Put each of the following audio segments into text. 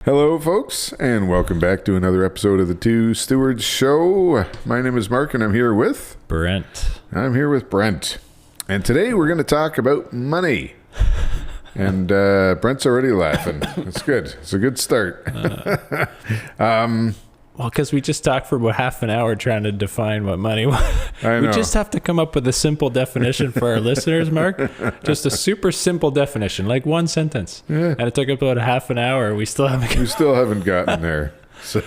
Hello, folks, and welcome back to another episode of the Two Stewards Show. My name is Mark, and I'm here with... Brent. I'm here with Brent. And today we're going to talk about money. And Brent's already laughing. It's good. It's a good start. Well, because we just talked for about half an hour trying to define what money was. I know. We just have to come up with a simple definition for our listeners, Mark. Just a super simple definition, like one sentence. Yeah. And it took about a half an hour. We still haven't gotten there. So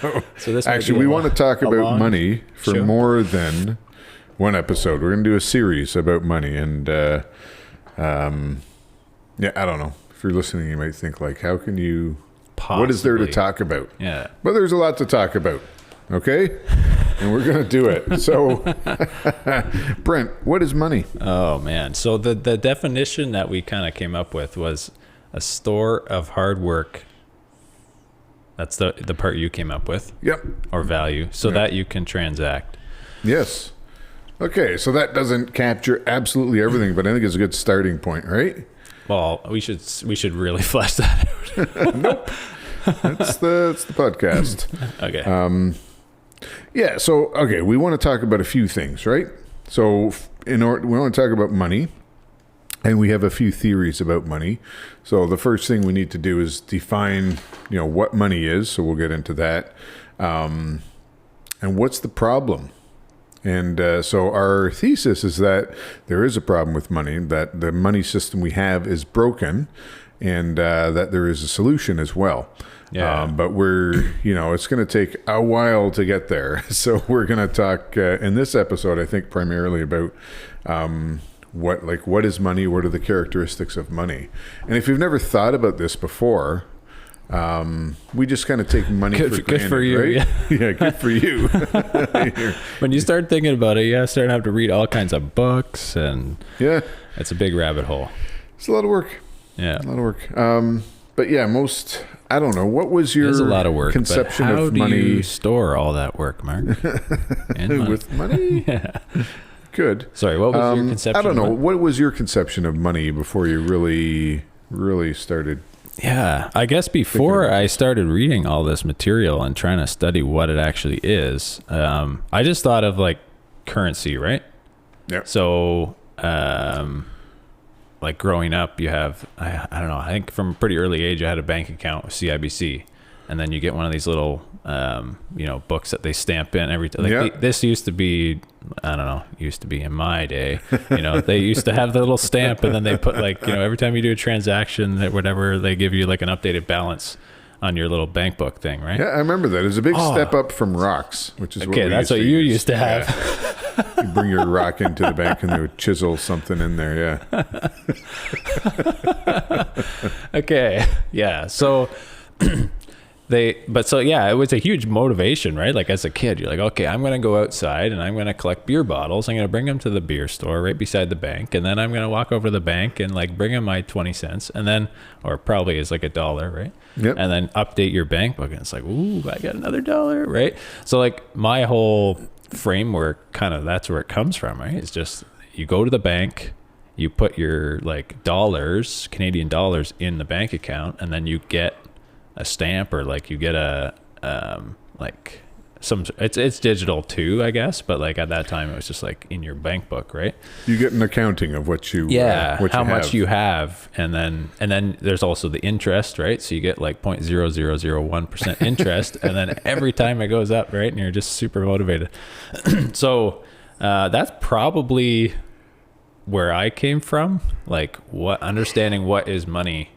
this actually, we want to talk about money for show. more than one episode. We're going to do a series about money. And yeah, I don't know. If you're listening, you might think, like, how can you... Possibly. What is there to talk about? Yeah. But there's a lot to talk about, okay? And we're going to do it. So, Brent, what is money? Oh, man. So the definition that we kind of came up with was a store of hard work. That's the part you came up with. Yep. Or value, so that you can transact. Yes. Okay, so that doesn't capture absolutely everything, but I think it's a good starting point, right? Well, we should really flesh that out. Nope. That's the podcast. Okay. Yeah, so, okay, we want to talk about a few things, right? So, we want to talk about money, and we have a few theories about money. So, the first thing we need to do is define, what money is, so we'll get into that. And what's the problem? And so our thesis is that there is a problem with money, that the money system we have is broken, and that there is a solution as well. Yeah. But it's going to take a while to get there. So we're going to talk in this episode, I think, primarily about what is money? What are the characteristics of money? And if you've never thought about this before, we just kind of take money for granted, good for you, right? Yeah, good for you. When you start thinking about it, you start to have to read all kinds of books, and it's a big rabbit hole. It's a lot of work. Yeah, a lot of work. But yeah, I don't know. What was your a lot of work, conception but how of do money? you store all that work, Mark? With money? Yeah. Good. Sorry, what was your conception? I don't know. of What was your conception of money before you really started? Yeah, I guess before I started reading all this material and trying to study what it actually is, I just thought of like currency, right? Yeah. So, like growing up, you have, I don't know, I think from a pretty early age, I had a bank account with CIBC, and then you get one of these little, books that they stamp in every time. This used to be, I don't know, used to be in my day, they used to have the little stamp, and then they put every time you do a transaction that whatever, they give you like an updated balance on your little bank book thing, right? Yeah, I remember that. It was a big step up from rocks, which is that's what you used to have. Yeah. You bring your rock into the bank and they would chisel something in there. Yeah. Okay. Yeah. So it was a huge motivation, right? Like as a kid, you're like, okay, I'm going to go outside and I'm going to collect beer bottles. I'm going to bring them to the beer store right beside the bank. And then I'm going to walk over to the bank and like bring them my 20 cents and then, or probably is like $1, right? Yep. And then update your bank book and it's like, ooh, I got another $1, right? So like my whole framework, kind of that's where it comes from, right? It's just, you go to the bank, you put your like dollars, Canadian dollars in the bank account, and then you get a stamp or like you get a it's digital too, I guess, but like at that time it was just like in your bank book, right? You get an accounting of what you much you have, and then there's also the interest, right? So you get like 0.0001% interest, and then every time it goes up, right? And you're just super motivated. So that's probably where I came from, like understanding what is money,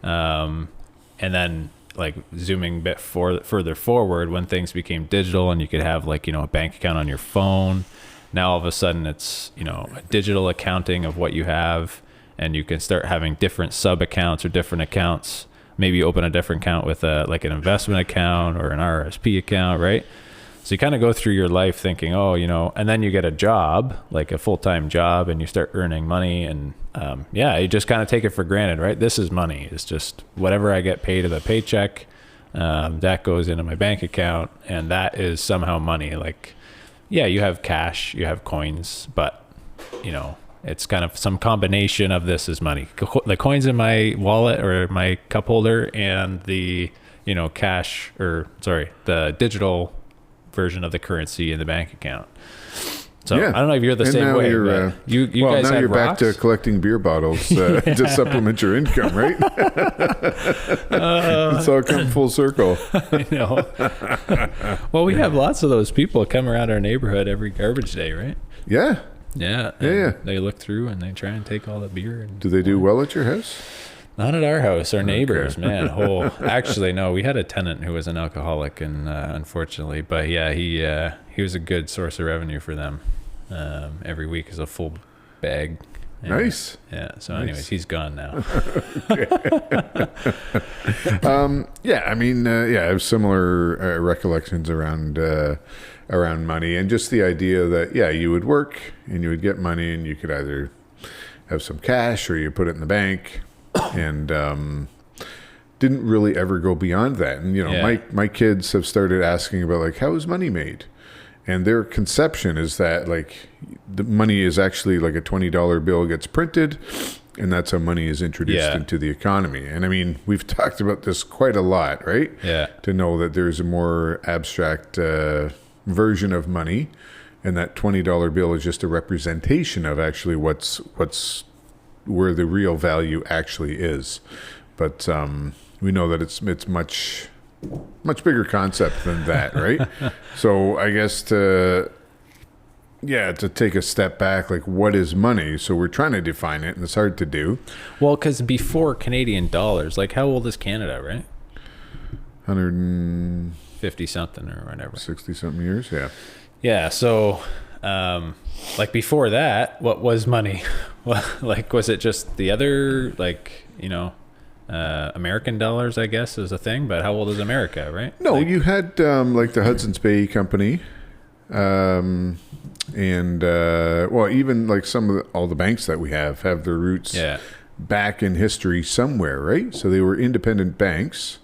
and then like zooming a bit further forward when things became digital and you could have like, a bank account on your phone. Now all of a sudden it's, a digital accounting of what you have, and you can start having different sub accounts or different accounts. Maybe open a different account with like an investment account or an RSP account, right? So you kind of go through your life thinking, and then you get a job, like a full-time job, and you start earning money, and you just kind of take it for granted, right? This is money. It's just whatever I get paid of the paycheck, that goes into my bank account, and that is somehow money. Like, yeah, you have cash, you have coins, but, it's kind of some combination of this is money. The coins in my wallet or my cup holder and the cash the digital version of the currency in the bank account. So I don't know if you're the same way. You guys now had you're rocks? back to collecting beer bottles to supplement your income, right? It's all come full circle. I know. Well, we have lots of those people come around our neighborhood every garbage day, right? Yeah. Yeah. Yeah. They look through and they try and take all the beer. Do they do well at your house? Not at our house. Our neighbors, man. Actually, no. We had a tenant who was an alcoholic, and unfortunately, but yeah, he was a good source of revenue for them. Every week is a full bag. And, Nice. Yeah. So, anyways, he's gone now. Yeah. I mean, I have similar recollections around money, and just the idea that you would work and you would get money, and you could either have some cash or you put it in the bank. And didn't really ever go beyond that. And my kids have started asking about, like, how is money made? And their conception is that, like, the money is actually like a $20 bill gets printed, and that's how money is introduced into the economy. And I mean, we've talked about this quite a lot, right? Yeah. To know that there's a more abstract version of money, and that $20 bill is just a representation of actually what's where the real value actually is. But we know that it's much bigger concept than that, right? So I guess to take a step back, like, what is money? So we're trying to define it, and it's hard to do. Well, because before Canadian dollars, like, how old is Canada, right? 150 something or whatever. 60 something years, yeah. Yeah, so like, before that, what was money? Well, like, was it just the other, like, American dollars, I guess, is a thing, but how old is America, right? No, you had like the Hudson's Bay Company, and even like all the banks that we have their roots back in history somewhere, right? So they were independent banks.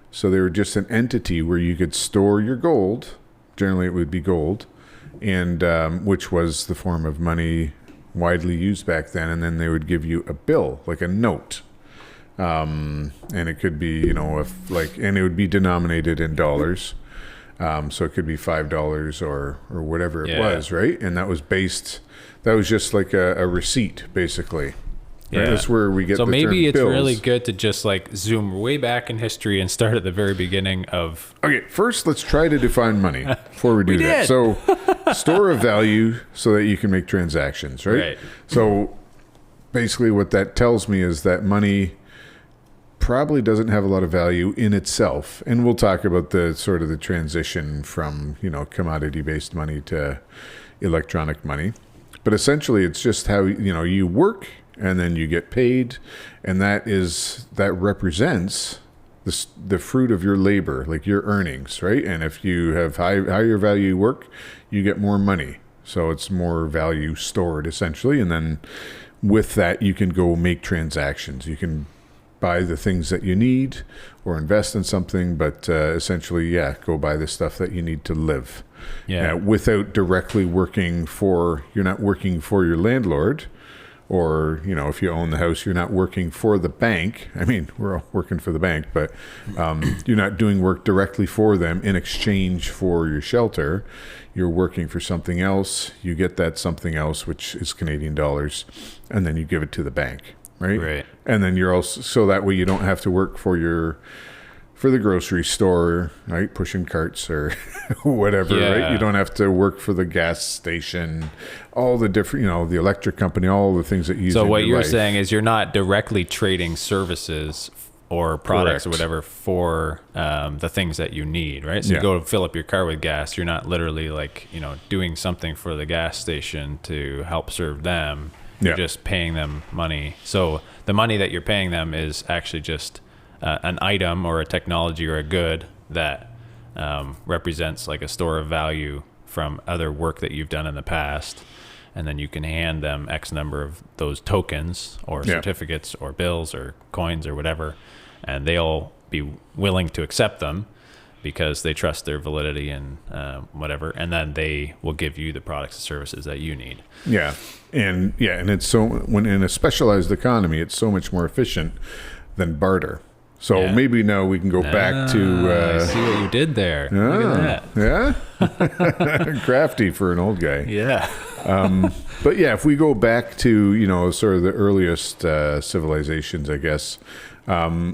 So they were just an entity where you could store your gold. Generally, it would be gold, and which was the form of money widely used back then. And then they would give you a bill, like a note, and it could be, and it would be denominated in dollars. So it could be $5 or whatever it was, right? And that was just like a receipt, basically. Right? That's where we get. So the maybe term it's bills. really good to just, like, zoom way back in history and start at the very beginning of. Okay, first let's try to define money before we do that. So, store of value so that you can make transactions, right? So, basically, what that tells me is that money probably doesn't have a lot of value in itself, and we'll talk about the sort of the transition from commodity-based money to electronic money. But essentially, it's just how you work. And then you get paid, and that represents the fruit of your labor, like your earnings, right? And if you have higher value work, you get more money. So it's more value stored, essentially. And then with that, you can go make transactions. You can buy the things that you need or invest in something, but essentially, go buy the stuff that you need to live. Without directly you're not working for your landlord. Or, if you own the house, you're not working for the bank. I mean, we're all working for the bank, but you're not doing work directly for them in exchange for your shelter. You're working for something else. You get that something else, which is Canadian dollars, and then you give it to the bank, right? Right. And then you're also, so that way you don't have to work for the grocery store, right? Pushing carts or whatever, right? You don't have to work for the gas station, all the different, the electric company, all the things that you use. So what you're life. saying is you're not directly trading services or products or whatever for the things that you need, right? So you go to fill up your car with gas. You're not literally like, doing something for the gas station to help serve them. You're just paying them money. So the money that you're paying them is actually just an item or a technology or a good that represents like a store of value from other work that you've done in the past. And then you can hand them X number of those tokens or certificates or bills or coins or whatever, and they'll be willing to accept them because they trust their validity and whatever. And then they will give you the products and services that you need. And it's so, when in a specialized economy, it's so much more efficient than barter. So Yeah. maybe now we can go back to. I see what you did there. Look at that. Yeah, crafty for an old guy. Yeah. But yeah, if we go back to sort of the earliest civilizations, I guess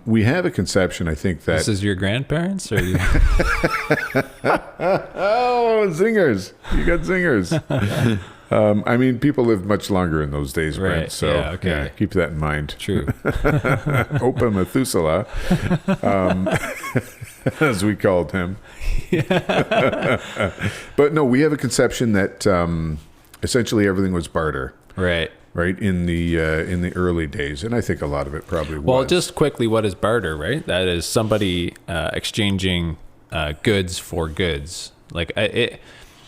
we have a conception. I think that This is your grandparents, or you? oh, zingers! You got zingers. I mean, people lived much longer in those days, Brent. Right, So yeah, okay. keep that in mind. True. Opa Methuselah, as we called him. But no, we have a conception that essentially everything was barter, Right. right? In the early days, and I think a lot of it probably was. Well, just quickly, what is barter, right? That is somebody exchanging goods for goods. Like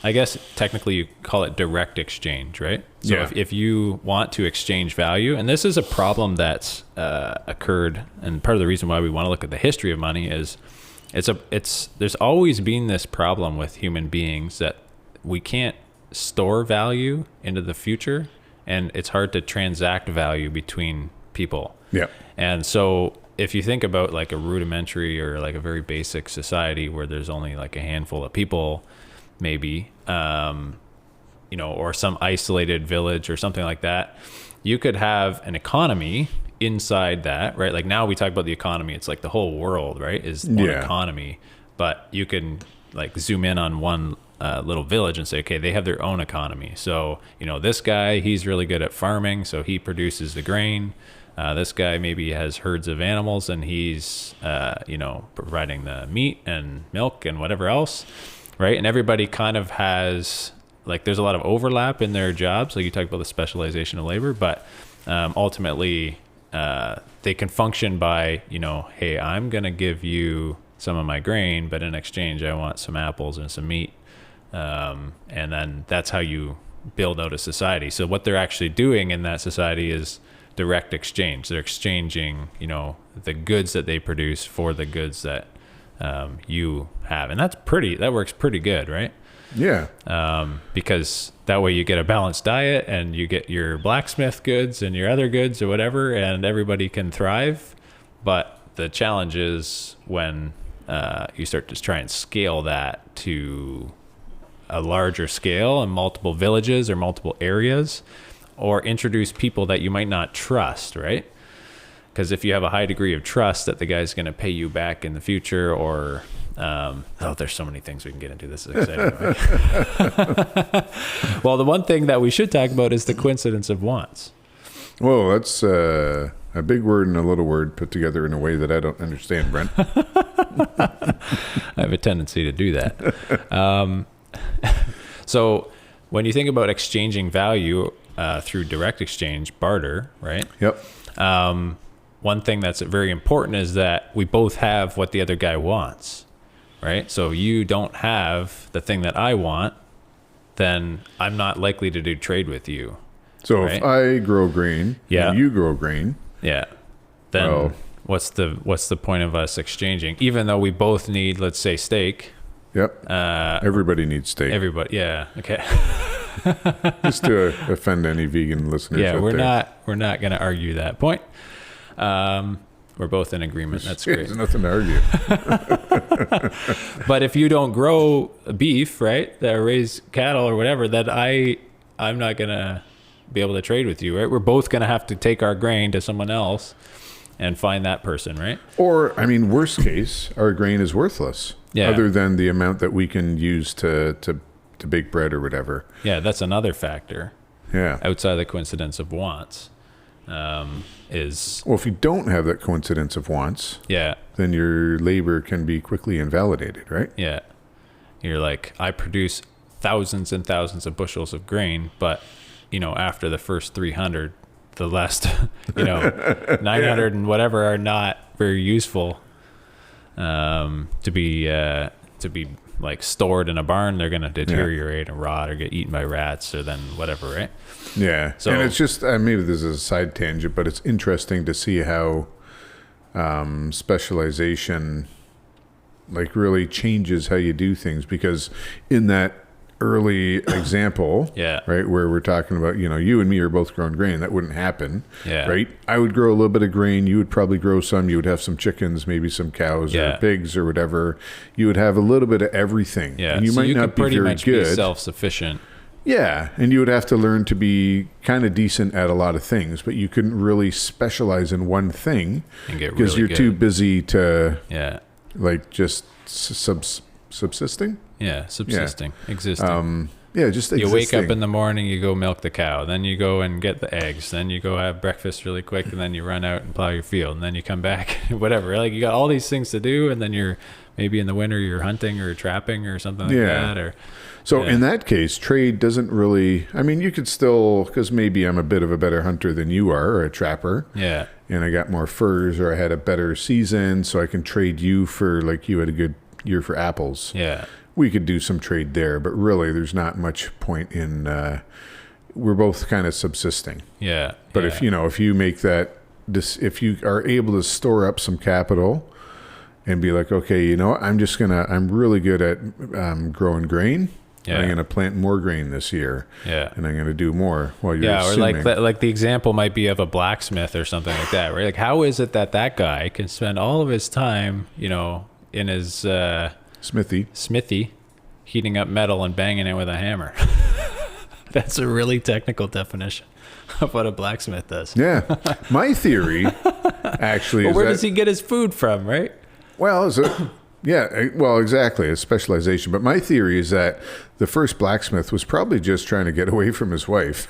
I guess technically you call it direct exchange, right? So Yeah. if you want to exchange value, and this is a problem that's occurred, and part of the reason why we want to look at the history of money is there's always been this problem with human beings that we can't store value into the future, and it's hard to transact value between people. Yeah. And so if you think about like a rudimentary or like a very basic society where there's only like a handful of people, maybe, or some isolated village or something like that, you could have an economy inside that, right? Like now we talk about the economy, it's like the whole world, right? Is one economy, but you can like zoom in on one little village and say, okay, they have their own economy. So, this guy, he's really good at farming, so he produces the grain. This guy maybe has herds of animals and he's, providing the meat and milk and whatever else, right? And everybody kind of has, like, there's a lot of overlap in their jobs. Like you talk about the specialization of labor, but ultimately they can function by, hey, I'm going to give you some of my grain, but in exchange, I want some apples and some meat. And then that's how you build out a society. So what they're actually doing in that society is direct exchange. They're exchanging, the goods that they produce for the goods that you have. And that works pretty good, right? Yeah. Because that way you get a balanced diet and you get your blacksmith goods and your other goods or whatever, and everybody can thrive. But the challenge is when you start to try and scale that to a larger scale and multiple villages or multiple areas, or introduce people that you might not trust, right? Because if you have a high degree of trust that the guy's going to pay you back in the future, or there's so many things we can get into. This is exciting. Well, the one thing that we should talk about is the coincidence of wants. Well, that's a big word and a little word put together in a way that I don't understand, Brent. I have a tendency to do that. So when you think about exchanging value through direct exchange, barter, right? Yep. One thing that's very important is that we both have what the other guy wants, right? So you don't have the thing that I want, then I'm not likely to do trade with you. So right? if I grow grain Yeah. and you grow grain, Yeah. Then Well- what's the point of us exchanging? Even though we both need, let's say, steak. yep, everybody needs steak. Everybody, yeah, okay. Just to offend any vegan listeners. Yeah, out we're there. not going to argue that point. We're both in agreement. That's great. There's nothing to argue. But if you don't grow beef, right, or raise cattle or whatever, then I'm not going to be able to trade with you, right? We're both going to have to take our grain to someone else and find that person, right? Or, I mean, worst case, our grain is worthless. Yeah. Other than the amount that we can use to bake bread or whatever. Yeah, that's another factor Yeah. outside the coincidence of wants. Is Well, if you don't have that coincidence of wants, yeah, then your labor can be quickly invalidated, right? yeah. You're like, I produce thousands and thousands of bushels of grain, but after the first 300, the last 900 and whatever are not very useful to be like stored in a barn. They're going to deteriorate and rot or get eaten by rats or then whatever, right? Yeah. So- and it's just, maybe this is a side tangent, but it's interesting to see how specialization like really changes how you do things, because in that early example, Yeah. right, where we're talking about, you and me are both growing grain. That wouldn't happen, Yeah. right? I would grow a little bit of grain. You would probably grow some. You would have some chickens, maybe some cows Yeah. or pigs or whatever. You would have a little bit of everything. Yeah. And you so might you not could be pretty very much be good. self-sufficient. Yeah, and you would have to learn to be kind of decent at a lot of things, but you couldn't really specialize in one thing And get because really you're good. too busy to Yeah. like just subsisting. Yeah. Subsisting. Existing. Yeah, just You existing. wake up in the morning, you go milk the cow, then you go and get the eggs, then you go have breakfast really quick, and then you run out and plow your field, and then you come back, whatever. Like you got all these things to do, and then you're maybe in the winter you're hunting or trapping or something like that. Or So yeah. in that case, trade doesn't really. I mean, you could still, because maybe I'm a bit of a better hunter than you are, or a trapper. Yeah. And I got more furs, or I had a better season, so I can trade you for, like, you had a good year for apples. Yeah. We could do some trade there, but really, there's not much point in. We're both kind of subsisting. Yeah. But yeah. if you make that, if you are able to store up some capital, and be like, okay, I'm really good at growing grain. Yeah. I'm going to plant more grain this year. Yeah. And I'm going to do more while you're Yeah, or assuming. like the example might be of a blacksmith or something like that, right? Like, how is it that guy can spend all of his time, in his smithy, heating up metal and banging it with a hammer? That's a really technical definition of what a blacksmith does. Yeah. My theory, actually, Well, is where that, does he get his food from, right? well, exactly, a specialization. But my theory is that the first blacksmith was probably just trying to get away from his wife.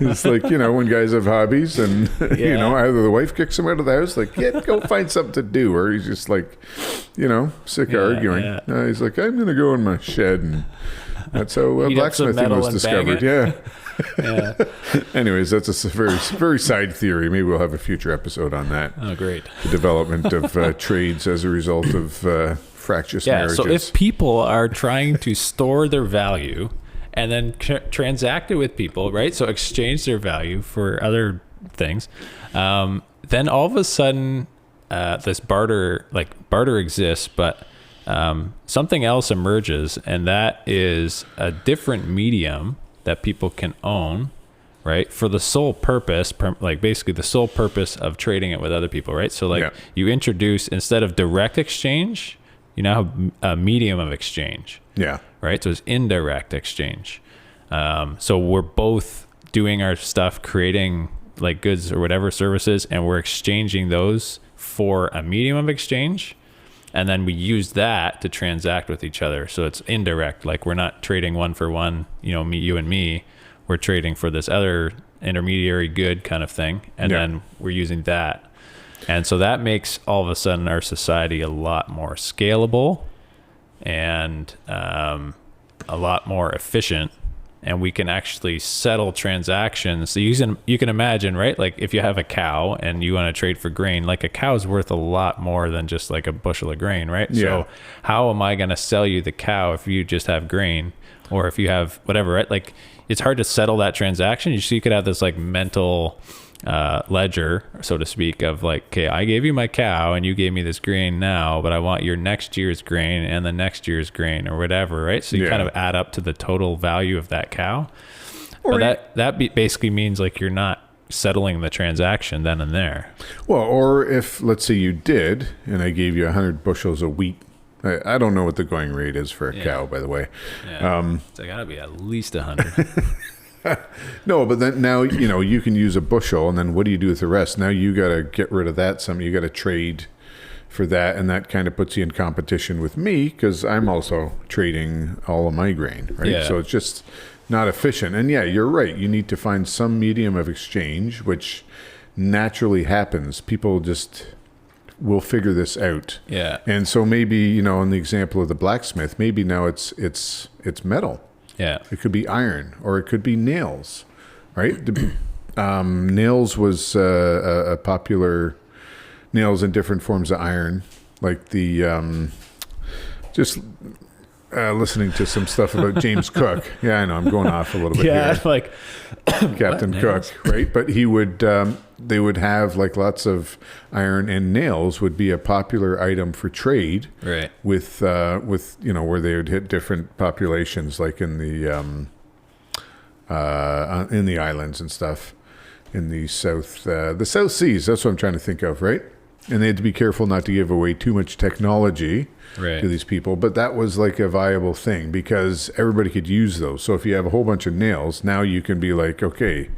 It's like, when guys have hobbies and, either the wife kicks him out of the house, like, go find something to do. Or he's just like, sick of arguing. Yeah. He's like, I'm going to go in my shed. And that's how Heat up some blacksmithing metal was and discovered. bang Yeah. Yeah. Anyways, that's a very, very side theory. Maybe we'll have a future episode on that. Oh, great. The development of trades as a result of fractious marriages. So if people are trying to store their value and then transact it with people, right? So exchange their value for other things, then all of a sudden this barter exists, but something else emerges, and that is a different medium that people can own, right? For the sole purpose, basically the sole purpose of trading it with other people, right? So you introduce, instead of direct exchange, you now have a medium of exchange. Yeah. Right? So it's indirect exchange. So we're both doing our stuff, creating like goods or whatever services, and we're exchanging those for a medium of exchange. And then we use that to transact with each other. So it's indirect. Like we're not trading one for one, you and me. We're trading for this other intermediary good kind of thing. And then we're using that. And so that makes all of a sudden our society a lot more scalable and a lot more efficient. And we can actually settle transactions. So you can imagine, right? Like if you have a cow and you want to trade for grain, like a cow's worth a lot more than just like a bushel of grain, right? Yeah. So how am I going to sell you the cow if you just have grain, or if you have whatever, right? Like it's hard to settle that transaction. You could have this like mental ledger, so to speak, of like, okay, I gave you my cow and you gave me this grain now, but I want your next year's grain and the next year's grain or whatever, right? So you kind of add up to the total value of that cow. Or But that basically means like you're not settling the transaction then and there. Well, or if, let's say you did, and I gave you 100 bushels of wheat. I don't know what the going rate is for a cow, by the way. Yeah. It's gotta be at least 100. No, but then now, you can use a bushel, and then what do you do with the rest? Now you got to get rid of that. You got to trade for that, and that kind of puts you in competition with me because I'm also trading all of my grain, right? Yeah. So it's just not efficient. And yeah, you're right. You need to find some medium of exchange, which naturally happens. People just will figure this out. Yeah. And so maybe, in the example of the blacksmith, maybe now it's metal. Yeah. It could be iron, or it could be nails, right? Nails was a popular, nails in different forms of iron, like the listening to some stuff about James Cook. Yeah, I know I'm going off a little bit here. Like Captain Cook, right? But he would they would have like lots of iron, and nails would be a popular item for trade. Right. With where they would hit different populations, like in the islands and stuff, in the South Seas. That's what I'm trying to think of, right? And they had to be careful not to give away too much technology to these people, but that was like a viable thing because everybody could use those. So if you have a whole bunch of nails, now you can be like, okay,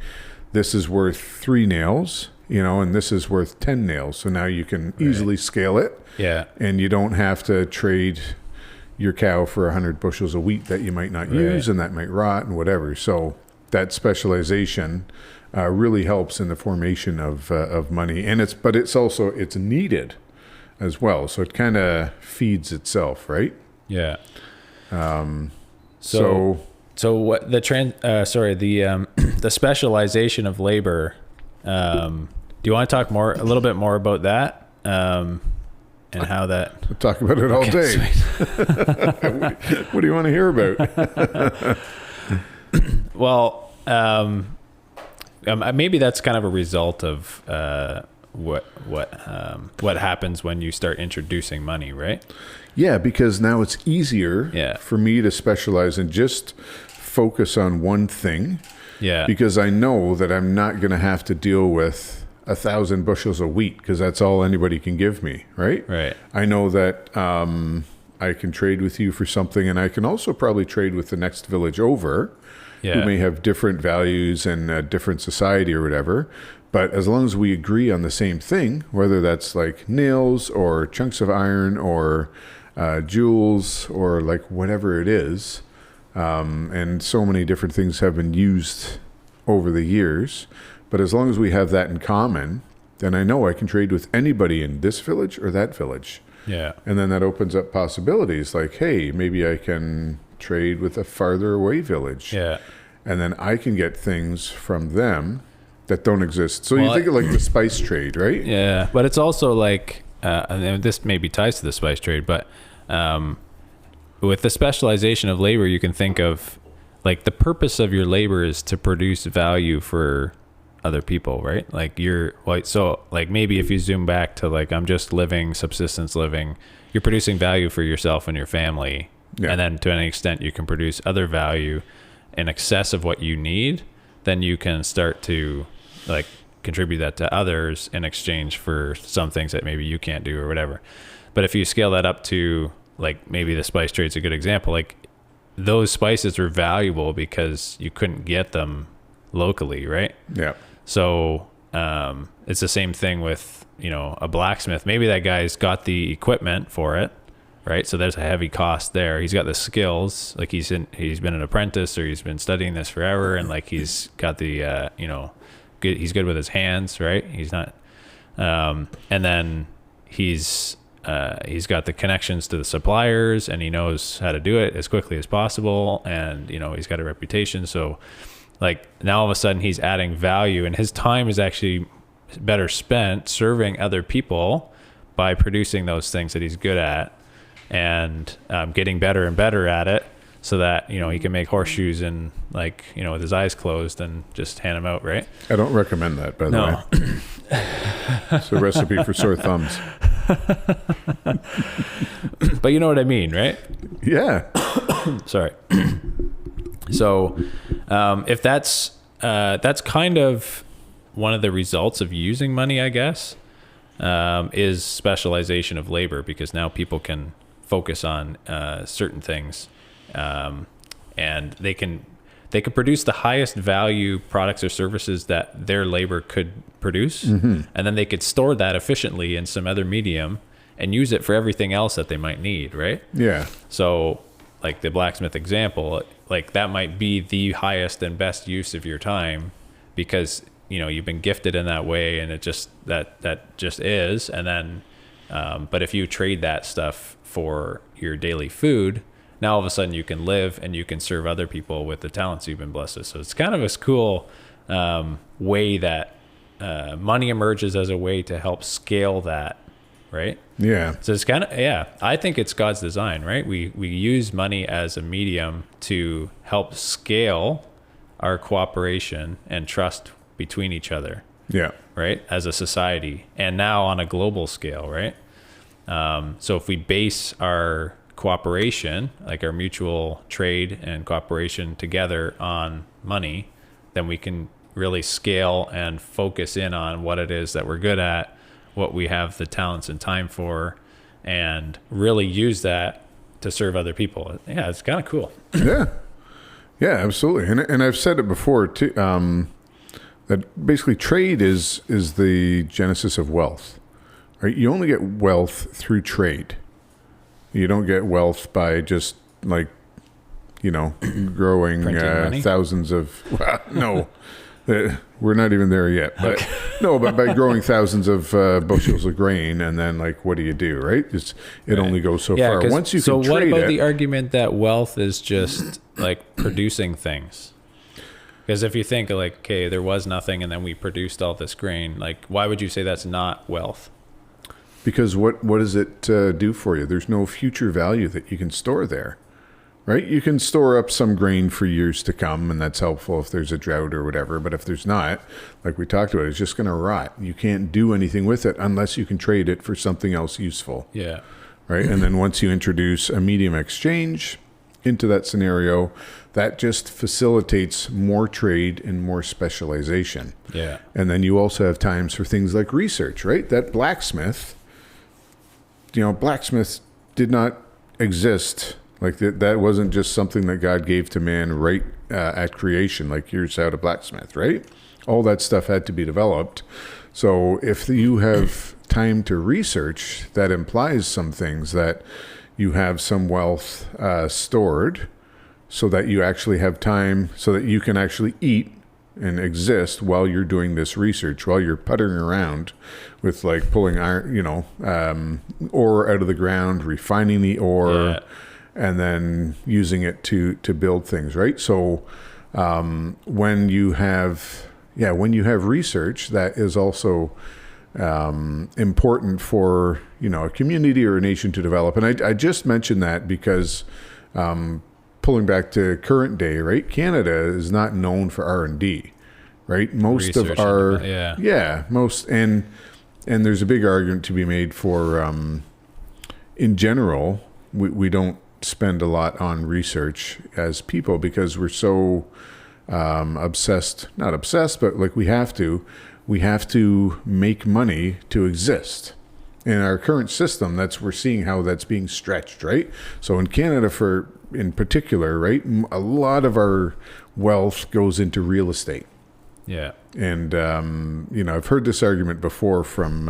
this is worth 3 nails, and this is worth 10 nails. So now you can easily scale it. Yeah. And you don't have to trade your cow for 100 bushels of wheat that you might not use and that might rot and whatever. So that specialization really helps in the formation of money, and it's needed as well. So it kind of feeds itself, right? Yeah. So what the the specialization of labor. Do you want to talk a little bit more about that? And how that... I'll talk about it all day. What do you want to hear about? Well, maybe that's kind of a result of what happens when you start introducing money, right? Yeah, because now it's easier for me to specialize and just focus on one thing. Yeah. Because I know that I'm not going to have to deal with 1,000 bushels of wheat because that's all anybody can give me, right? Right. I know that I can trade with you for something, and I can also probably trade with the next village over, who may have different values and a different society or whatever. But as long as we agree on the same thing, whether that's like nails or chunks of iron or jewels or like whatever it is, and so many different things have been used over the years. But as long as we have that in common, then I know I can trade with anybody in this village or that village. Yeah. And then that opens up possibilities like, hey, maybe I can trade with a farther away village. Yeah. And then I can get things from them that don't exist. So you think of like the spice trade, right? Yeah. But it's also like, and this maybe ties to the spice trade, but with the specialization of labor, you can think of like the purpose of your labor is to produce value for other people, right? Like so like maybe if you zoom back to like, I'm just living, subsistence living, you're producing value for yourself and your family. Yeah. And then to an extent you can produce other value in excess of what you need, then you can start to like contribute that to others in exchange for some things that maybe you can't do or whatever. But if you scale that up to like maybe the spice trade's a good example, like those spices are valuable because you couldn't get them locally, right? Yeah. So it's the same thing with, a blacksmith. Maybe that guy's got the equipment for it, right? So there's a heavy cost there. He's got the skills, like he's been an apprentice or he's been studying this forever, and like he's got the he's good with his hands, right? He's not and then he's got the connections to the suppliers, and he knows how to do it as quickly as possible, and he's got a reputation. So like now all of a sudden he's adding value, and his time is actually better spent serving other people by producing those things that he's good at, and getting better and better at it, so that he can make horseshoes and like with his eyes closed and just hand them out, right? I don't recommend that, by the way. It's a recipe for sore thumbs. But you know what I mean, right? Yeah. Sorry. So if that's kind of one of the results of using money, I guess, is specialization of labor, because now people can focus on certain things, and they can produce the highest value products or services that their labor could produce, and then they could store that efficiently in some other medium and use it for everything else that they might need, right? Yeah. So like the blacksmith example, like that might be the highest and best use of your time, because you've been gifted in that way, and it just that just is. And then but if you trade that stuff for your daily food, now all of a sudden you can live and you can serve other people with the talents you've been blessed with. So it's kind of a cool way that money emerges as a way to help scale that, right? Yeah. So it's kind of, I think it's God's design, right? We use money as a medium to help scale our cooperation and trust between each other. Yeah. right, as a society, and now on a global scale, right? So if we base our cooperation, like our mutual trade and cooperation together on money, then we can really scale and focus in on what it is that we're good at, what we have the talents and time for, and really use that to serve other people. Yeah, it's kind of cool. Yeah. Yeah, absolutely. And I've said it before too, that basically trade is the genesis of wealth. Right? You only get wealth through trade. You don't get wealth by just like, growing thousands of. Well, no, we're not even there yet. But okay. No, but by growing thousands of bushels of grain, and then like, what do? Right? It only goes so far. Once you can trade it. So what about the argument that wealth is just like producing things? Because if you think like, okay, there was nothing, and then we produced all this grain. Like, why would you say that's not wealth? Because what does it do for you? There's no future value that you can store there, right? You can store up some grain for years to come, and that's helpful if there's a drought or whatever. But if there's not, like we talked about, it's just going to rot. You can't do anything with it unless you can trade it for something else useful. Yeah. Right? And then once you introduce a medium exchange into that scenario, that just facilitates more trade and more specialization. Yeah. And then you also have times for things like research, right? That blacksmiths did not exist. Like that wasn't just something that God gave to man right at creation. Like, here's how to blacksmith, right? All that stuff had to be developed. So if you have time to research, that implies some things, that you have some wealth stored, so that you actually have time, so that you can actually eat and exist while you're doing this research, while you're puttering around with like pulling iron, ore out of the ground, refining the ore, and then using it to build things, right? So when you have research, that is also important for a community or a nation to develop. And I just mentioned that because pulling back to current day, right? Canada is not known for R&D, right? Most research of our and there's a big argument to be made for in general, we don't spend a lot on research as people because we're so not obsessed, but like we have to make money to exist. In our current system, we're seeing how that's being stretched, right? So in Canada, in particular, right, a lot of our wealth goes into real estate. Yeah. And I've heard this argument before from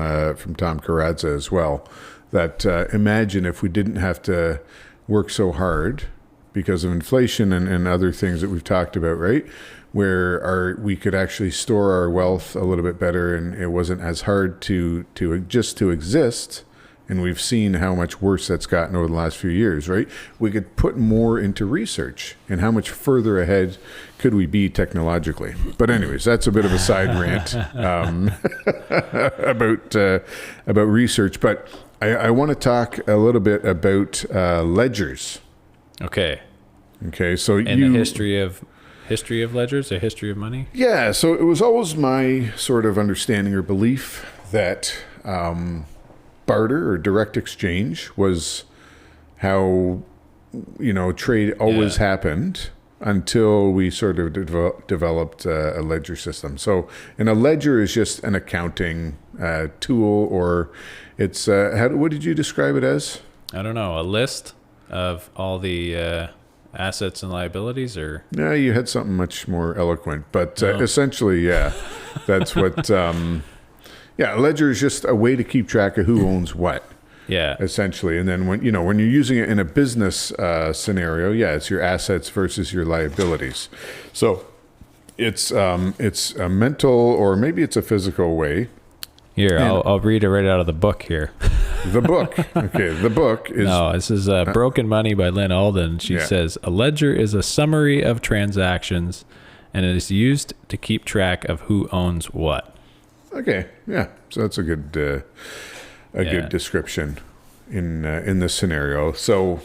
Tom Karadza as well, that imagine if we didn't have to work so hard because of inflation and other things that we've talked about, right? Where we could actually store our wealth a little bit better, and it wasn't as hard to exist. And we've seen how much worse that's gotten over the last few years, right? We could put more into research, and how much further ahead could we be technologically? But anyways, that's a bit of a side rant about research. But I want to talk a little bit about ledgers. Okay. So the history of ledgers, a history of money? Yeah. So it was always my sort of understanding or belief that barter or direct exchange was how trade always happened until we sort of developed a ledger system. So, and a ledger is just an accounting tool, or it's what did you describe it as? I don't know, a list of all the assets and liabilities, or? No, you had something much more eloquent, but essentially, that's what. A ledger is just a way to keep track of who owns what. Yeah. Essentially. And then when you're using it in a business scenario, it's your assets versus your liabilities. So it's a mental, or maybe it's a physical way. Here, I'll read it right out of the book here. The book. Okay. The book is. No, this is Broken Money by Lynn Alden. She says, a ledger is a summary of transactions, and it is used to keep track of who owns what. Okay, yeah. So that's a good good description in this scenario. So,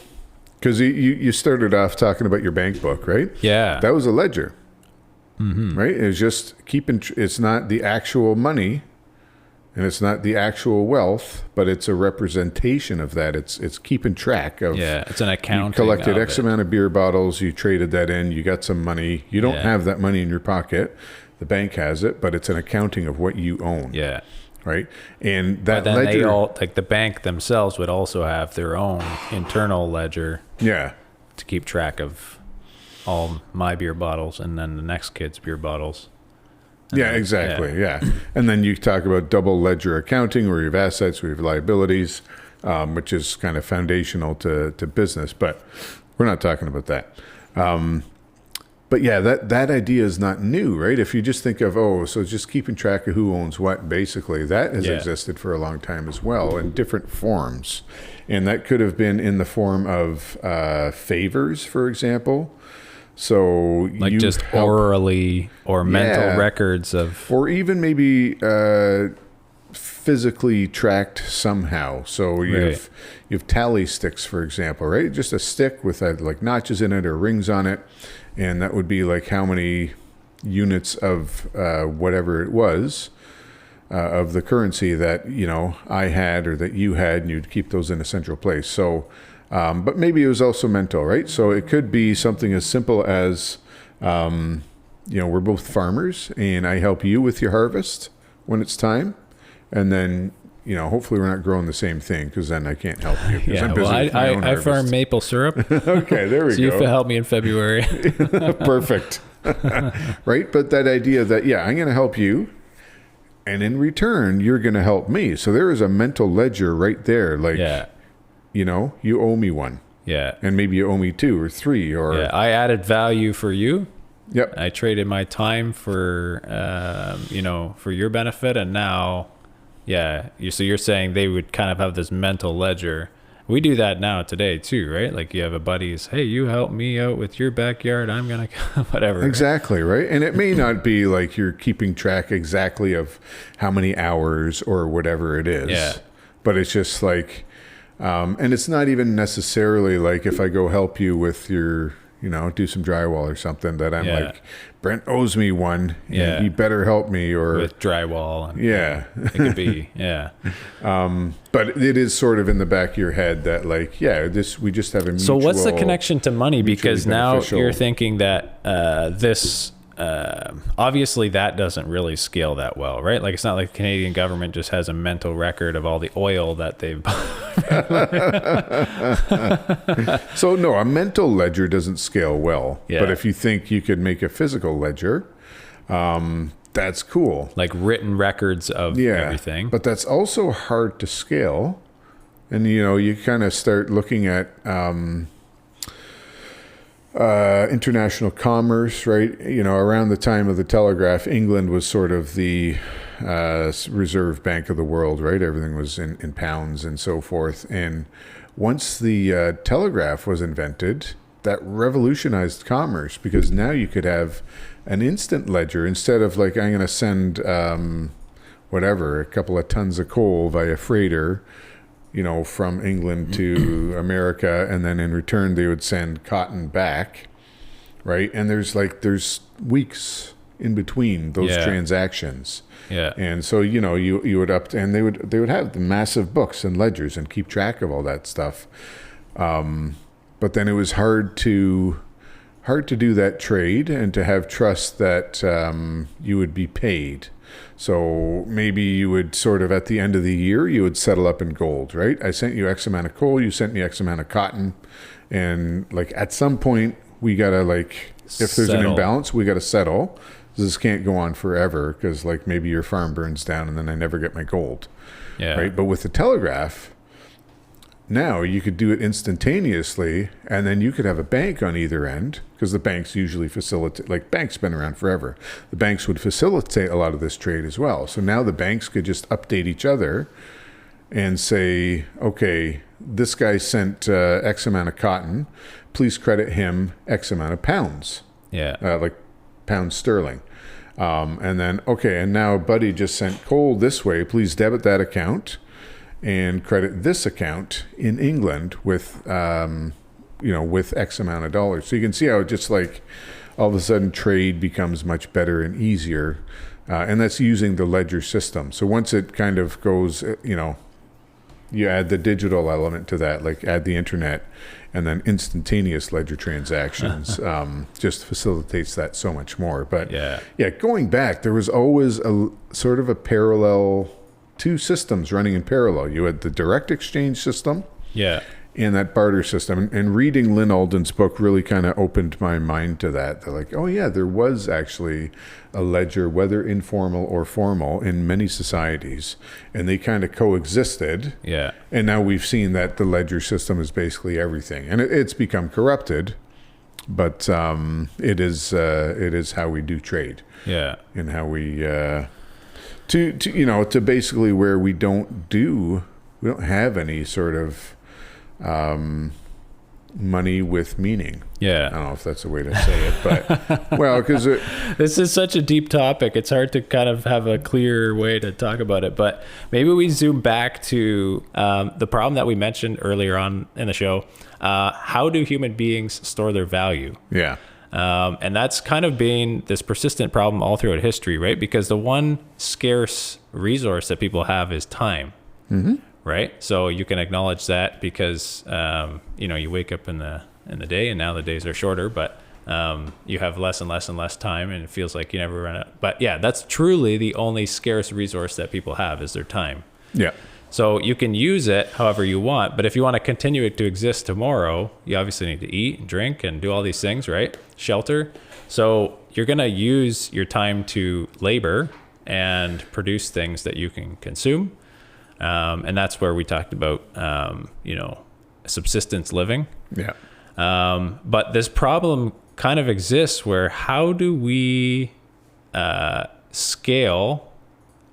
because you started off talking about your bank book, right? Yeah. That was a ledger, right? It's just keeping. It's not the actual money And it's not the actual wealth, but it's a representation of that. It's keeping track of. Yeah, it's an accounting. You collected of X it. amount of beer bottles. You traded that in. You got some money. You don't have that money in your pocket. The bank has it, but it's an accounting of what you own. Yeah. Right. And that But then ledger. they all, like the bank themselves would also have their own internal ledger Yeah. to keep track of all my beer bottles and then the next kid's beer bottles. Yeah, exactly. Yeah. And then you talk about double ledger accounting where you have assets, where you have liabilities, which is kind of foundational to business. But we're not talking about that. But yeah, that idea is not new, right? If you just think of, so just keeping track of who owns what, basically, that has existed for a long time as well in different forms. And that could have been in the form of favors, for example. So Like you just help, orally or mental records of. or even maybe physically tracked somehow. So you have tally sticks, for example, right? Just a stick with like notches in it or rings on it. And that would be like how many units of whatever it was of the currency that, I had or that you had, and you'd keep those in a central place. So, but maybe it was also mental, right? So it could be something as simple as, we're both farmers and I help you with your harvest when it's time. And then, hopefully we're not growing the same thing because then I can't help you. Yeah, I'm busy with my own I farm harvest. maple syrup. Okay, there we So you go. can help me in February. Perfect. Right? But that idea that, I'm going to help you, and in return, you're going to help me. So there is a mental ledger right there. Like, you owe me one. Yeah. And maybe you owe me 2 or 3 or... Yeah, I added value for you. Yep. I traded my time for, for your benefit. And now, so you're saying they would kind of have this mental ledger. We do that now today too, right? Like you have a buddy's, hey, you help me out with your backyard. I'm going to, whatever. Exactly, right? And it may not be like you're keeping track exactly of how many hours or whatever it is. Yeah. But it's just like, and it's not even necessarily like if I go help you with your, do some drywall or something that I'm like, Brent owes me one. And he better help me or with drywall. And, it could be, but it is sort of in the back of your head that like, we just have a mutual. So what's the connection to money? Because now beneficial. you're thinking that this, obviously that doesn't really scale that well, right? Like it's not like the Canadian government just has a mental record of all the oil that they've So no, a mental ledger doesn't scale well. Yeah. But if you think you could make a physical ledger, that's cool. like written records of everything. But that's also hard to scale. And you kind of start looking at international commerce, right? Around the time of the telegraph, England was sort of the reserve bank of the world, right? Everything was in pounds and so forth. And once the telegraph was invented, that revolutionized commerce because now you could have an instant ledger instead of like, I'm going to send a couple of tons of coal via freighter, from England to America, and then in return they would send cotton back, right? And there's weeks in between those transactions. Yeah. And so you would and they would have the massive books and ledgers and keep track of all that stuff. But then it was hard to do that trade and to have trust that you would be paid. So maybe you would sort of at the end of the year, you would settle up in gold, right? I sent you X amount of coal, you sent me X amount of cotton. And like at some point we got to like, if there's an imbalance, we got to settle. This can't go on forever because like maybe your farm burns down and then I never get my gold. Yeah. Right. But with the telegraph, now you could do it instantaneously, and then you could have a bank on either end because the banks usually facilitate, like banks been around forever. The banks would facilitate a lot of this trade as well. So now the banks could just update each other and say, okay, this guy sent X amount of cotton. Please credit him X amount of pounds. Yeah. Like pounds sterling. And then, okay, and now Buddy just sent coal this way. Please debit that account and credit this account in England with, with X amount of dollars. So you can see how it just like all of a sudden trade becomes much better and easier and that's using the ledger system. So once it kind of goes, you add the digital element to that, like add the internet, and then instantaneous ledger transactions just facilitates that so much more. But going back, there was always a sort of a parallel, two systems running in parallel. You had the direct exchange system, and that barter system. And reading Lynn Alden's book really kind of opened my mind to that. They're like, oh yeah, there was actually a ledger, whether informal or formal, in many societies, and they kind of coexisted. Yeah. And now we've seen that the ledger system is basically everything, and it's become corrupted, but it is how we do trade. Yeah. And how we to basically where we don't have any sort of money with meaning. Yeah. I don't know if that's a way to say it, but well, because this is such a deep topic. It's hard to kind of have a clear way to talk about it, but maybe we zoom back to the problem that we mentioned earlier on in the show. How do human beings store their value? Yeah. And that's kind of been this persistent problem all throughout history, right? Because the one scarce resource that people have is time. Mm-hmm. Right. So you can acknowledge that because, you wake up in the day, and now the days are shorter, but you have less and less and less time, and it feels like you never run out. But yeah, that's truly the only scarce resource that people have is their time. Yeah. So you can use it however you want, but if you want to continue it to exist tomorrow, you obviously need to eat and drink and do all these things, right? Shelter. So you're going to use your time to labor and produce things that you can consume. And that's where we talked about, subsistence living. Yeah. But this problem kind of exists where how do we scale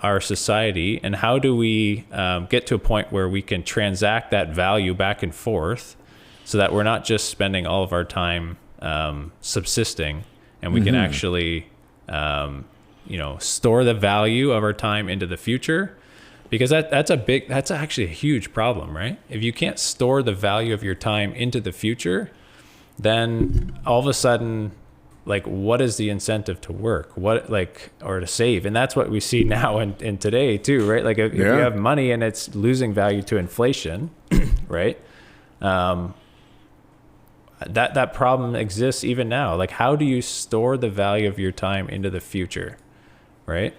our society, and how do we get to a point where we can transact that value back and forth so that we're not just spending all of our time subsisting, and we can actually, store the value of our time into the future. Because that's actually a huge problem, right? If you can't store the value of your time into the future, then all of a sudden, like, what is the incentive to work? Or to save? And that's what we see now in today too, right? Like if you have money and it's losing value to inflation, right? That problem exists even now. Like, how do you store the value of your time into the future, right?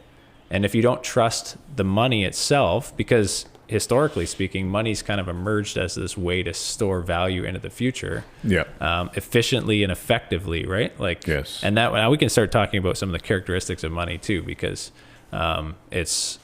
And if you don't trust the money itself, because historically speaking, money's kind of emerged as this way to store value into the future, efficiently and effectively, right? Like, yes. And that now we can start talking about some of the characteristics of money too, because it's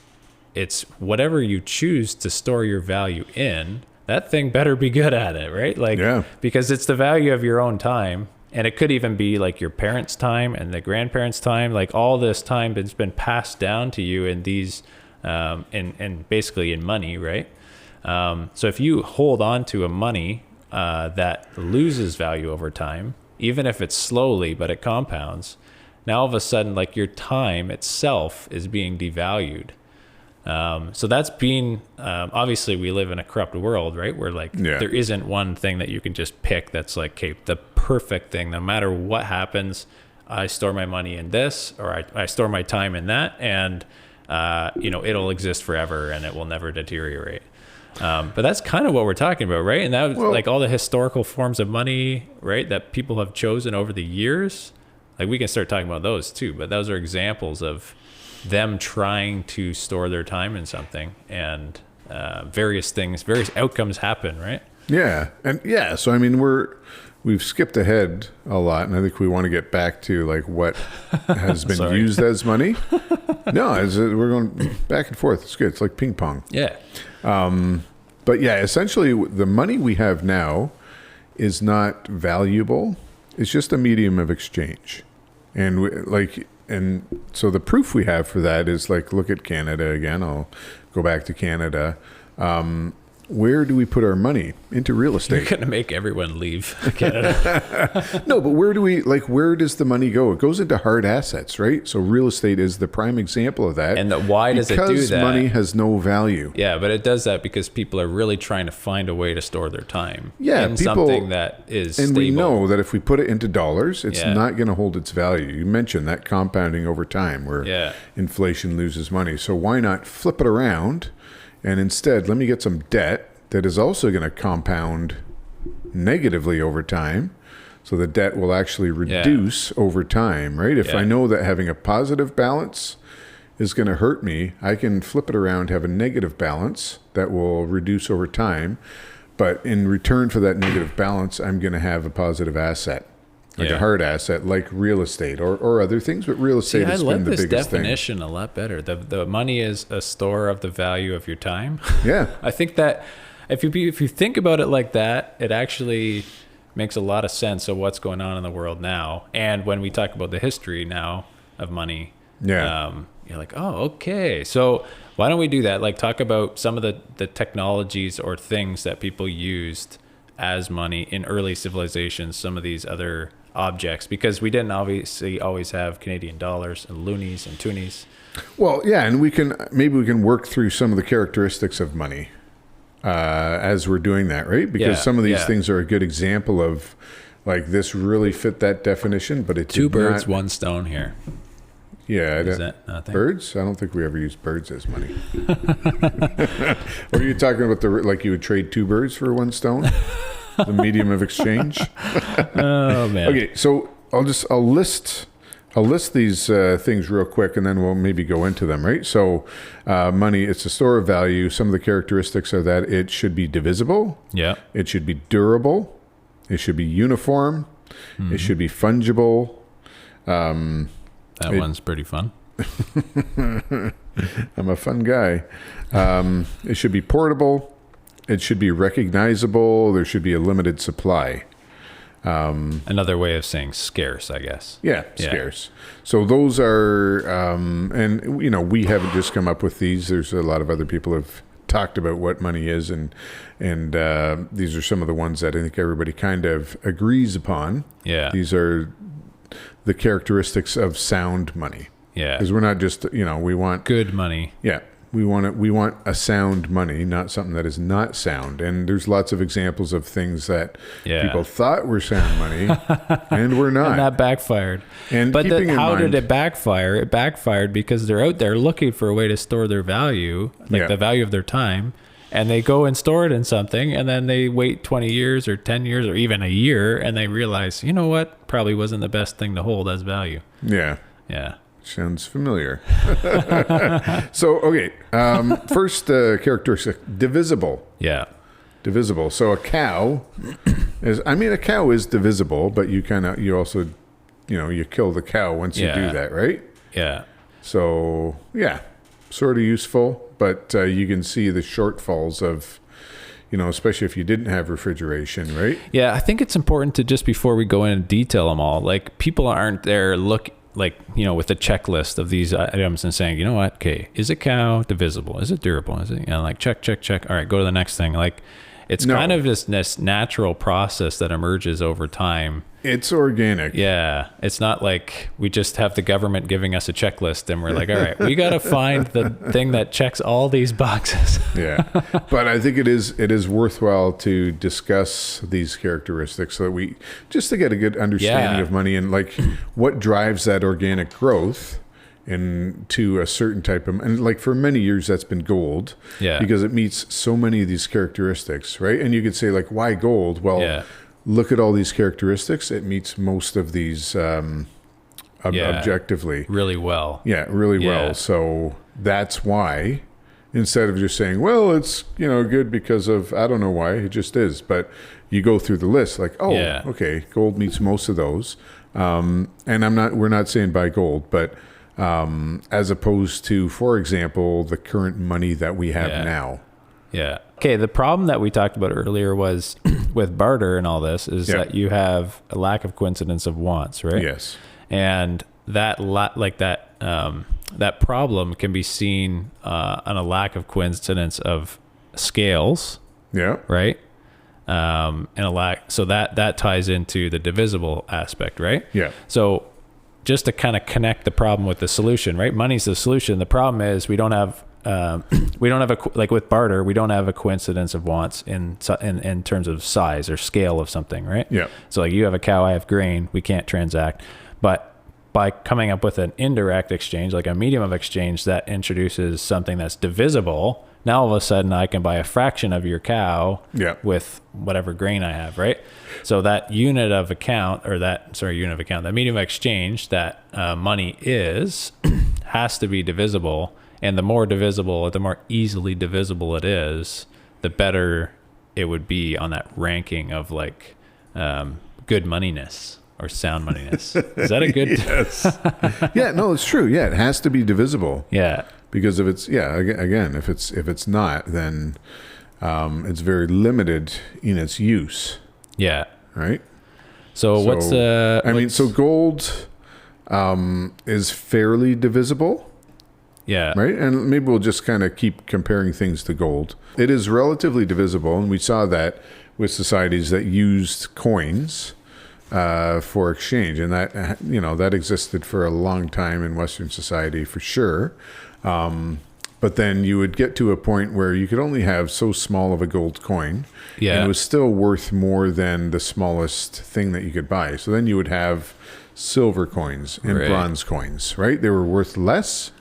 whatever you choose to store your value in, that thing better be good at it, right? Like, because it's the value of your own time. And it could even be like your parents' time and the grandparents' time, like all this time that's been passed down to you in these, and basically in money, right? So if you hold on to a money that loses value over time, even if it's slowly, but it compounds, now all of a sudden, like your time itself is being devalued. So that's been, obviously we live in a corrupt world, right? Where there isn't one thing that you can just pick that's like, okay, the perfect thing, no matter what happens, I store my money in this, or I store my time in that, and, it'll exist forever and it will never deteriorate. But that's kind of what we're talking about, right? And that was like all the historical forms of money, right? That people have chosen over the years. Like we can start talking about those too, but those are examples of them trying to store their time in something, and various outcomes happen, right? Yeah. And so I mean, we've skipped ahead a lot, and I think we want to get back to like what has been used as money. No, we're going back and forth. It's good. It's like ping pong. Yeah. But yeah, essentially the money we have now is not valuable. It's just a medium of exchange. And so the proof we have for that is like, look at Canada again. I'll go back to Canada. where do we put our money? Into real You're estate. going to make everyone leave Canada. No, but where does the money go? It goes into hard assets, right? So real estate is the prime example of that. And why does it do Because that? money has no value. Yeah, but it does that because people are really trying to find a way to store their time. Yeah, in people- something that is And stable. we know that if we put it into dollars, it's Yeah. not going to hold its value. You mentioned that compounding over time where Yeah. inflation loses money. So why not flip it around and instead let me get some debt that is also going to compound negatively over time. So the debt will actually reduce over time, right? If I know that having a positive balance is going to hurt me, I can flip it around, have a negative balance that will reduce over time. But in return for that negative balance, I'm going to have a positive asset, like a hard asset, like real estate or other things. But real estate has been the biggest thing. I like this definition a lot better. The money is a store of the value of your time. Yeah. I think that if you think about it like that, it actually makes a lot of sense of what's going on in the world now. And when we talk about the history now of money, you're like, oh, okay. So why don't we do that? Like talk about some of the technologies or things that people used as money in early civilizations, some of these other objects, because we didn't obviously always have Canadian dollars and loonies and toonies. Well, yeah, and maybe we can work through some of the characteristics of money as we're doing that, right? Because some of these things are a good example of like this really fit that definition, but it Two did birds, not, one stone here. Yeah, Is that nothing? Birds? I don't think we ever used birds as money. Or are you talking about like you would trade two birds for one stone, the medium of exchange? Oh man. Okay, so I'll list these things real quick, and then we'll maybe go into them, right? So, money, it's a store of value. Some of the characteristics are that it should be divisible. Yeah. It should be durable. It should be uniform. It should be fungible. That one's pretty fun. I'm a fun guy. It should be portable. It should be recognizable. There should be a limited supply. Another way of saying scarce, I guess. Yeah, scarce. So those are, and you know, we haven't just come up with these. There's a lot of other people have talked about what money is, and these are some of the ones that I think everybody kind of agrees upon. Yeah. These are the characteristics of sound money. Yeah. Because we're not just, you know, we want Good money. Yeah. We want a sound money, not something that is not sound. And there's lots of examples of things that people thought were sound money and were not. And that backfired. But how did it backfire? It backfired because they're out there looking for a way to store their value, like the value of their time. And they go and store it in something, and then they wait 20 years or 10 years or even a year, and they realize, you know what? Probably wasn't the best thing to hold as value. Yeah. Yeah. Sounds familiar. So, okay. First characteristic, divisible. Yeah. Divisible. So a cow a cow is divisible, but you also, you kill the cow once you do that, right? Yeah. So, yeah, sort of useful, but you can see the shortfalls of, especially if you didn't have refrigeration, right? Yeah, I think it's important to just before we go in and detail them all, like people aren't there with a checklist of these items and saying, you know what, okay, is a cow divisible? Is it durable? Is it, like check. All right, go to the next thing. Like it's kind of this natural process that emerges over time. It's organic. Yeah. It's not like we just have the government giving us a checklist and we're like, all right, we got to find the thing that checks all these boxes. Yeah. But I think it is worthwhile to discuss these characteristics so that just to get a good understanding of money and like what drives that organic growth into a certain type of, and like for many years that's been gold. Yeah. Because it meets so many of these characteristics, right? And you could say like, why gold? Well, look at all these characteristics. It meets most of these objectively. Really well. Yeah, really well. So that's why, instead of just saying, well, it's, good because of, I don't know why, it just is. But you go through the list like, okay, gold meets most of those. And we're not saying buy gold, but as opposed to, for example, the current money that we have now. Yeah. Okay, the problem that we talked about earlier was with barter and all this is that you have a lack of coincidence of wants, right? Yes. And that problem can be seen on a lack of coincidence of scales Yeah. right? And a lack, so that ties into the divisible aspect, right? Yeah. So just to kind of connect the problem with the solution, right? Money's the solution. The problem is we don't have like with barter, we don't have a coincidence of wants in terms of size or scale of something, right? Yeah. So like you have a cow, I have grain, we can't transact. But by coming up with an indirect exchange, like a medium of exchange that introduces something that's divisible, now all of a sudden I can buy a fraction of your cow with whatever grain I have, right? So that unit of account, that medium of exchange that money is, has to be divisible. And the more divisible, the more easily divisible it is, the better it would be on that ranking of like good moneyness or sound moneyness. Is that a good? Yes. Yeah, no, it's true. Yeah, it has to be divisible. Yeah. Because if it's, again, if it's not, then it's very limited in its use. Yeah. Right. So what's so gold is fairly divisible. Yeah. Right. And maybe we'll just kind of keep comparing things to gold. It is relatively divisible. And we saw that with societies that used coins for exchange. And that, that existed for a long time in Western society for sure. But then you would get to a point where you could only have so small of a gold coin. Yeah. And it was still worth more than the smallest thing that you could buy. So then you would have silver coins and bronze coins, right? They were worth less.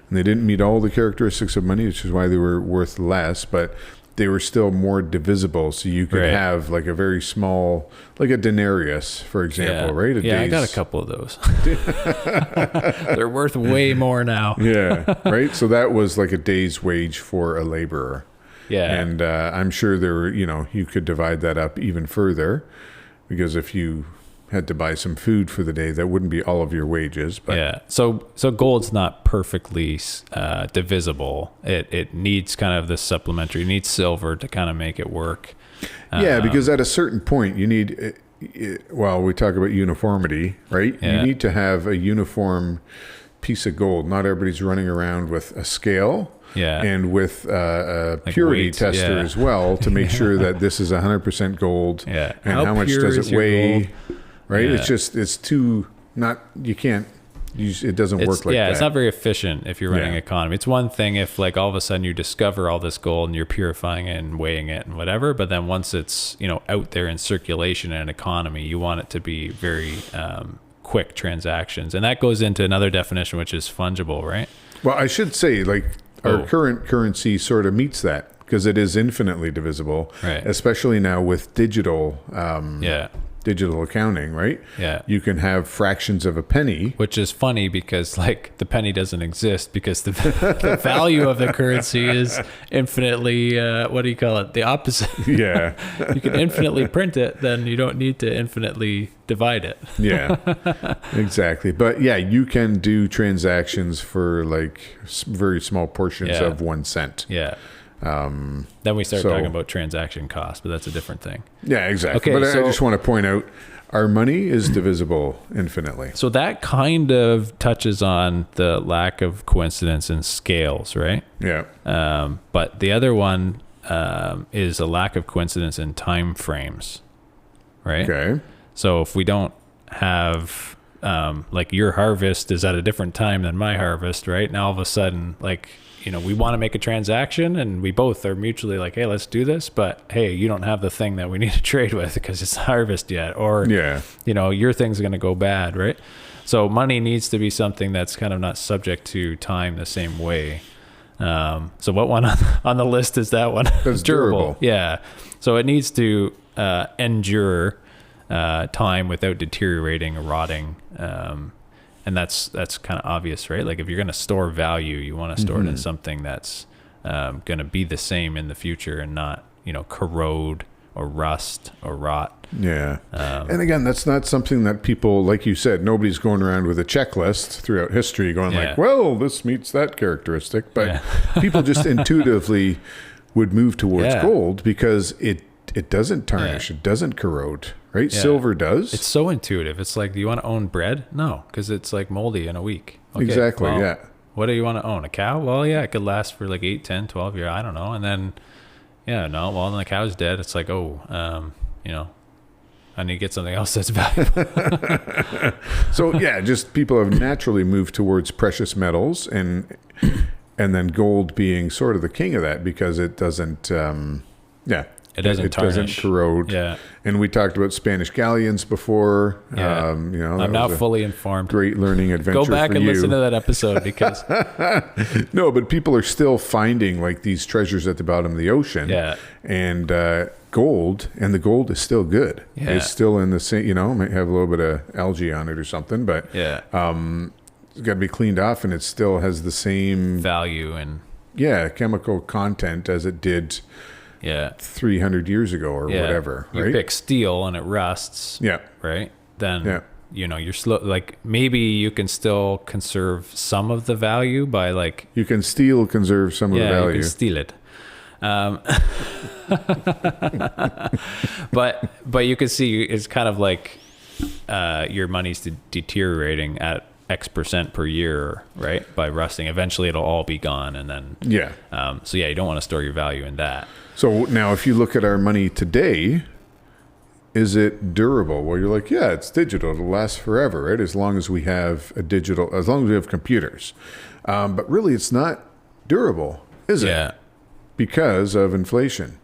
And they didn't meet all the characteristics of money, which is why they were worth less, but they were still more divisible. So you could have like a very small, like a denarius, for example, right? I got a couple of those. They're worth way more now. Yeah, right? So that was like a day's wage for a laborer. Yeah. And I'm sure there were, you could divide that up even further, because if you had to buy some food for the day, that wouldn't be all of your wages. But yeah. So gold's not perfectly divisible. It needs kind of this supplementary. It needs silver to kind of make it work. Yeah, because at a certain point you need, we talk about uniformity, right? Yeah. You need to have a uniform piece of gold. Not everybody's running around with a scale. Yeah. And with a purity weights, tester as well to make sure that this is 100% gold. Yeah. And how much does it weigh? Gold? Right? Yeah. It's too, you can't use, it doesn't work like that. Yeah, it's not very efficient if you're running an economy. It's one thing if like all of a sudden you discover all this gold and you're purifying it and weighing it and whatever, but then once it's, out there in circulation in an economy, you want it to be very quick transactions. And that goes into another definition, which is fungible, right? Well, I should say like our current currency sort of meets that because it is infinitely divisible, right? Especially now with digital accounting, right? Yeah. You can have fractions of a penny. Which is funny because like the penny doesn't exist because the value of the currency is infinitely, the opposite. Yeah. You can infinitely print it, then you don't need to infinitely divide it. Yeah, exactly. But yeah, you can do transactions for like very small portions of 1 cent. Yeah. Then we start talking about transaction costs, but that's a different thing. Yeah, exactly. Okay, but I just want to point out our money is divisible infinitely. So that kind of touches on the lack of coincidence in scales, right? Yeah. But the other one is a lack of coincidence in time frames, right? Okay. So if we don't have like your harvest is at a different time than my harvest, right? Now all of a sudden, like, we want to make a transaction and we both are mutually like, hey, let's do this. But hey, you don't have the thing that we need to trade with because it's harvest yet. Or, your thing's going to go bad, right? So money needs to be something that's kind of not subject to time the same way. So what one on the list is that one? That's durable. Yeah. So it needs to endure time without deteriorating or rotting. And that's kind of obvious, right? Like if you're going to store value, you want to store it in something that's going to be the same in the future and not, corrode or rust or rot. Yeah. And again, that's not something that people, like you said, nobody's going around with a checklist throughout history going like, well, this meets that characteristic. But people just intuitively would move towards gold because it doesn't tarnish. It doesn't corrode. Right? Yeah. Silver does. It's so intuitive. It's like, do you want to own bread? No, because it's like moldy in a week. Okay, exactly, What do you want to own? A cow? Well, yeah, it could last for like 8, 10, 12 years. I don't know. And then, Yeah, no, well, then the cow's dead. It's like, I need to get something else that's valuable. So yeah, just people have naturally moved towards precious metals, and then gold being sort of the king of that because it doesn't, It doesn't tarnish. Corrode. Yeah. And we talked about Spanish galleons before. Yeah. I'm now fully informed. Great learning adventure. Go back for and you. listen to that episode because No, but people are still finding like these treasures at the bottom of the ocean. Yeah. And gold, and the gold is still good. Yeah. It's still in the same, might have a little bit of algae on it or something, but yeah, it's got to be cleaned off, and it still has the same value and chemical content as it did 300 years ago or whatever. You right? pick steel and it rusts. Yeah. Right. Then you're slow. Like maybe you can still conserve some of the value by like you can conserve some of the value. You can steal it. But you can see it's kind of like your money's deteriorating at X% per year, right? By rusting. Eventually it'll all be gone, and then so you don't want to store your value in that. So now if you look at our money today, is it durable? Well, you're like, yeah, it's digital, it'll last forever, right? As long as we have as long as we have computers. But really it's not durable, is it? Yeah. Because of inflation.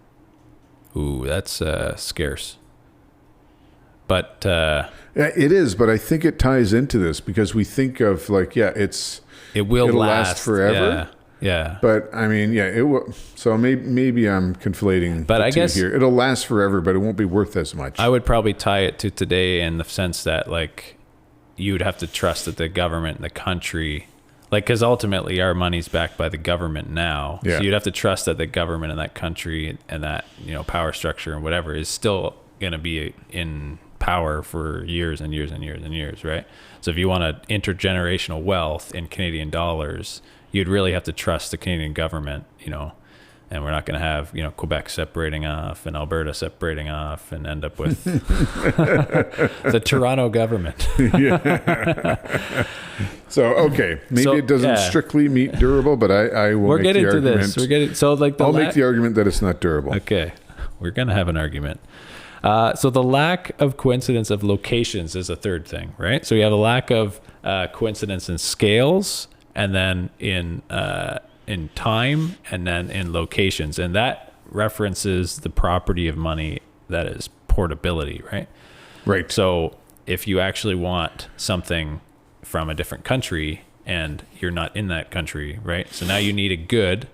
Ooh, that's scarce. But it is, but I think it ties into this because we think of like, it'll last forever. Yeah. But I mean, it will. So maybe I'm conflating. But I guess here it'll last forever, but it won't be worth as much. I would probably tie it to today in the sense that like you'd have to trust that the government and the country, like, because ultimately our money's backed by the government now. Yeah. So you'd have to trust that the government and that country and that power structure and whatever is still going to be in power for years and years and years and years, right? So if you want intergenerational wealth in Canadian dollars, you'd really have to trust the Canadian government, and we're not going to have, Quebec separating off and Alberta separating off and end up with the Toronto government. So, okay. Maybe it doesn't strictly meet durable, but I will We're make getting the to argument. this. We're getting, so like I'll make the argument that it's not durable. Okay. We're going to have an argument. So the lack of coincidence of locations is a third thing, right? So you have a lack of coincidence in scales, and then in time, and then in locations, and that references the property of money that is portability, right? Right. So if you actually want something from a different country and you're not in that country, right? So now you need a good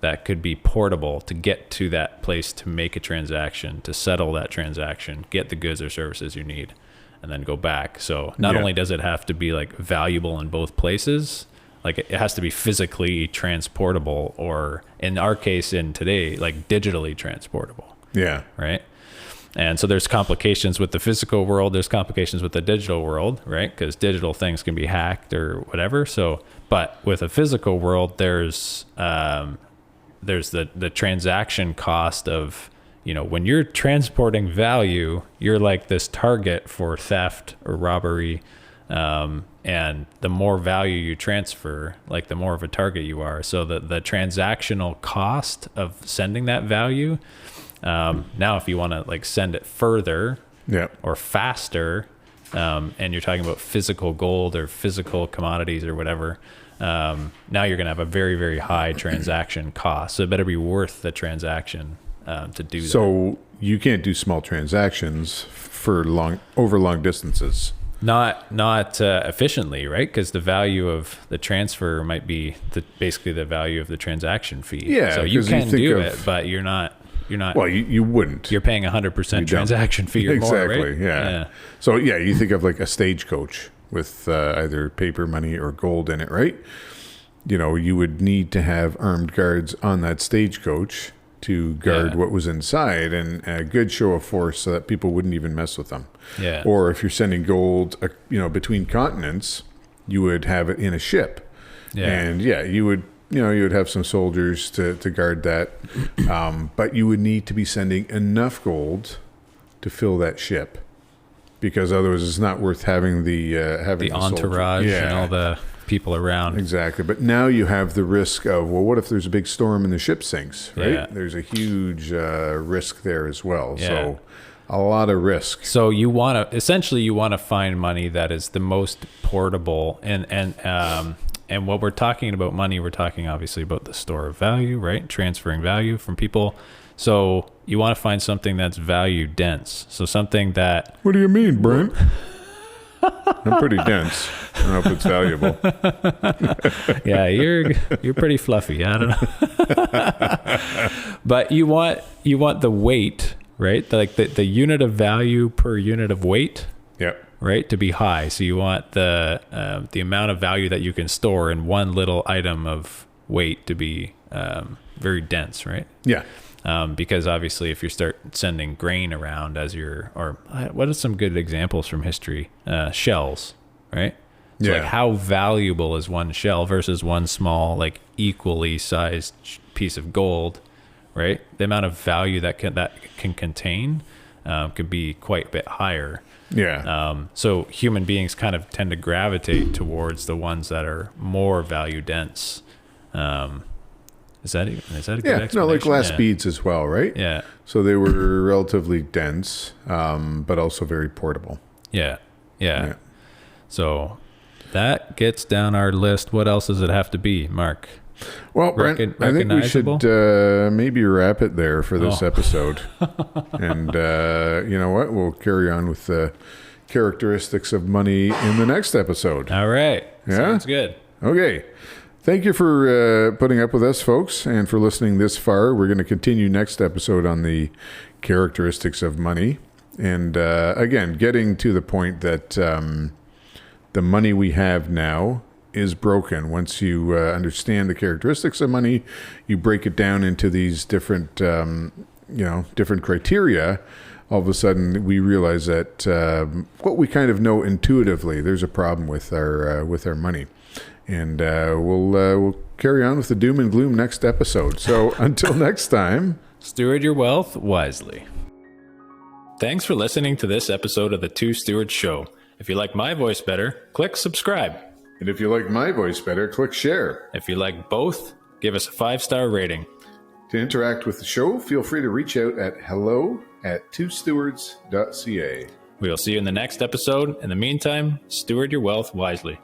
that could be portable to get to that place to make a transaction, to settle that transaction, get the goods or services you need, and then go back. So not only does it have to be like valuable in both places, like it has to be physically transportable, or in our case in today, like digitally transportable. Yeah. Right. And so there's complications with the physical world. There's complications with the digital world, right? Because digital things can be hacked or whatever. So, but with a physical world, there's the transaction cost of, when you're transporting value, you're like this target for theft or robbery. And the more value you transfer, like the more of a target you are. So the transactional cost of sending that value, now if you want to like send it further or faster, and you're talking about physical gold or physical commodities or whatever, now you're going to have a very, very high transaction cost. So it better be worth the transaction to do that. So you can't do small transactions over long distances. Not efficiently, right? Because the value of the transfer might be basically the value of the transaction fee. Yeah. So you can do it, but you're not. Well, you wouldn't. You're paying 100% transaction fee or more, right? Exactly. Yeah. So you think of like a stagecoach with either paper money or gold in it, right? You would need to have armed guards on that stagecoach to guard what was inside, and a good show of force so that people wouldn't even mess with them. Yeah. Or if you're sending gold, between continents, you would have it in a ship. Yeah. And you would have some soldiers to guard that. But you would need to be sending enough gold to fill that ship, because otherwise it's not worth having the entourage soldier. and all the people around. Exactly. But now you have the risk of, well, what if there's a big storm and the ship sinks, right? Yeah. There's a huge risk there as well. Yeah. So a lot of risk. So you want to find money that is the most portable, and what we're talking about money, we're talking obviously about the store of value, right? Transferring value from people. So you want to find something that's value dense. So something that... What do you mean, Brent? I'm pretty dense. I don't know if it's valuable. Yeah, you're pretty fluffy. I don't know. But you want the weight, right? Like the unit of value per unit of weight. Yep. Right, to be high. So you want the amount of value that you can store in one little item of weight to be very dense, right? Yeah. Because obviously, if you start sending grain around what are some good examples from history? Shells, right? So Yeah. like how valuable is one shell versus one small, like equally sized piece of gold, right? The amount of value that can contain could be quite a bit higher. Yeah. So human beings kind of tend to gravitate towards the ones that are more value dense. Is that a good explanation? No, like glass Yeah. beads as well, right? Yeah. So they were relatively dense, but also very portable. Yeah. Yeah. Yeah. So that gets down our list. What else does it have to be, Mark? Well, Brent, I think we should maybe wrap it there for this episode. And you know what? We'll carry on with the characteristics of money in the next episode. All right. Yeah? Sounds good. Okay. Thank you for putting up with us, folks, and for listening this far. We're going to continue next episode on the characteristics of money. And again, getting to the point that the money we have now is broken. Once you understand the characteristics of money, you break it down into these different, different criteria. All of a sudden, we realize that what we kind of know intuitively, there's a problem with our money, and we'll carry on with the doom and gloom next episode. So until next time, steward your wealth wisely. Thanks for listening to this episode of the Two Stewards Show. If you like my voice better, click subscribe. And if you like my voice better, click share. If you like both, give us a 5-star rating. To interact with the show, feel free to reach out at hello@twostewards.ca. We will see you in the next episode. In the meantime, steward your wealth wisely.